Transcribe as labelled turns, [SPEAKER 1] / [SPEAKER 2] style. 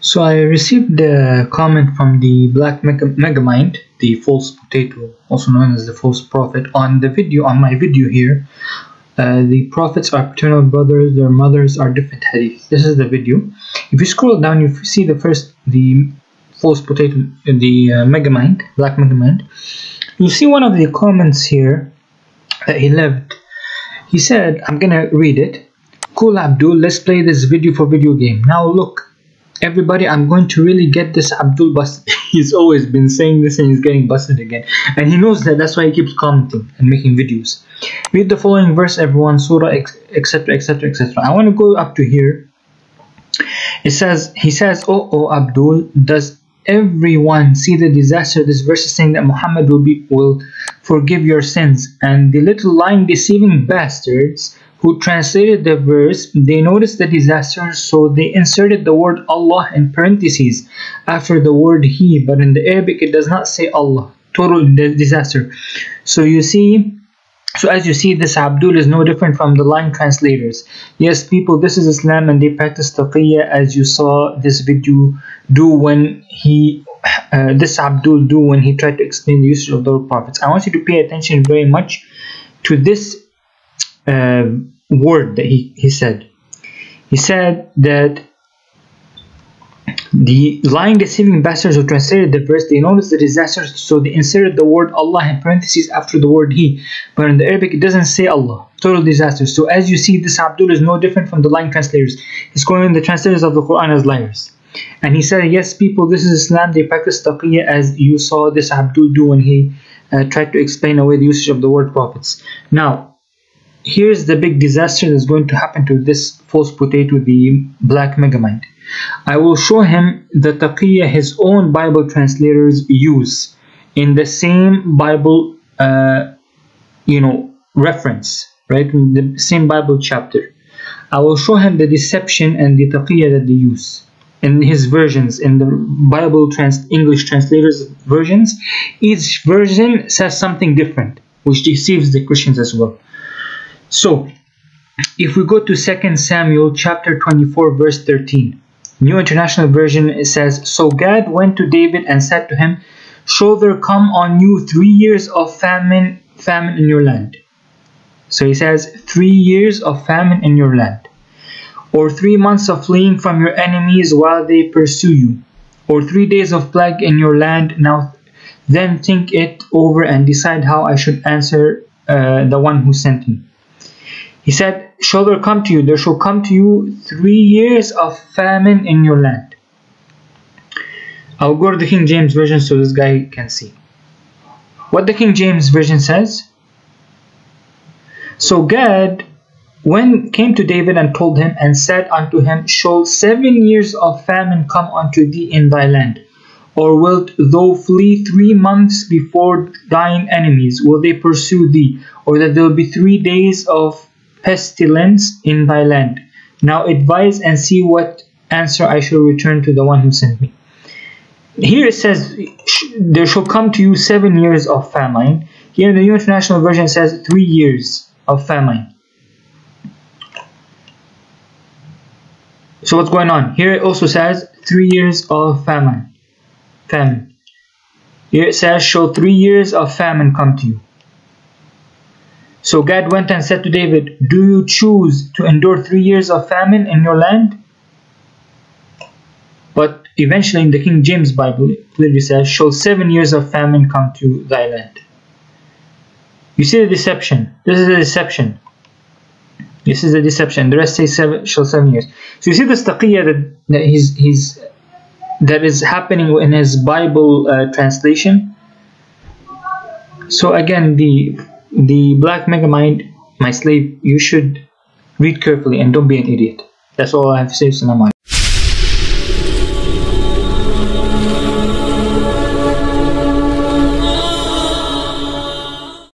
[SPEAKER 1] So I received a comment from the Black Megamind, the false potato, also known as the false prophet, on my video here. The prophets are paternal brothers, their mothers are different hadith. This is the video. If you scroll down, you see the false potato, the Megamind, Black Megamind. You see one of the comments here that he left. He said, I'm gonna read it. Cool Abdul, let's play this video for video game. Now look, everybody, I'm going to really get this Abdul busted. He's always been saying this and he's getting busted again. And he knows that, that's why he keeps commenting and making videos. Read the following verse, everyone, surah, etc, etc, etc. I want to go up to here. He says, oh Abdul, does everyone see the disaster? This verse is saying that Muhammad will forgive your sins. And the little lying, deceiving bastards who translated the verse, they noticed the disaster, so they inserted the word Allah in parentheses after the word He, but in the Arabic it does not say Allah. Total disaster. So as you see, this Abdul is no different from the lying translators. Yes, people, this is Islam and they practice Taqiyyah, as you saw this video do when this Abdul do when he tried to explain the usage of the prophets. I want you to pay attention very much to this word that he said. He said that the lying, deceiving bastards who translated the verse, they noticed the disaster, so they inserted the word Allah in parentheses after the word He, but in the Arabic it doesn't say Allah. Total disaster. So as you see, this Abdul is no different from the lying translators. He's calling the translators of the Quran as liars. And he said, yes people, this is Islam, they practice Taqiyyah, as you saw this Abdul do when he tried to explain away the usage of the word prophets. Now here's the big disaster that's going to happen to this false potato, the Black Megamind. I will show him the Taqiyyah his own Bible translators use in the same Bible reference, right, in the same Bible chapter. I will show him the deception and the Taqiyyah that they use in his versions, in the Bible English translators versions. Each version says something different, which deceives the Christians as well. So if we go to 2 Samuel chapter 24 verse 13, New International Version, it says, so Gad went to David and said to him, shall there come on you 3 years of famine in your land? So he says 3 years of famine in your land, or 3 months of fleeing from your enemies while they pursue you, or 3 days of plague in your land. Now then think it over and decide how I should answer the one who sent me. He said, shall there come to you? There shall come to you 3 years of famine in your land. I'll go to the King James Version so this guy can see what the King James Version says. So Gad came to David and told him and said unto him, shall 7 years of famine come unto thee in thy land? Or wilt thou flee 3 months before thine enemies? Will they pursue thee? Or that there will be 3 days of pestilence in thy land? Now advise and see what answer I shall return to the one who sent me. Here it says, there shall come to you 7 years of famine. Here in the New International Version it says 3 years of famine. So what's going on? Here it also says 3 years of famine. Here it says, shall 3 years of famine come to you? So Gad went and said to David, do you choose to endure 3 years of famine in your land? But eventually in the King James Bible it clearly says, shall 7 years of famine come to thy land? You see the deception. This is the deception. This is the deception. The rest say shall 7 years. So you see this Taqiyyah that is happening in his Bible translation. So again, the Black Megamind, my slave, you should read carefully and don't be an idiot. That's all I have to say. Assalamu alaikum.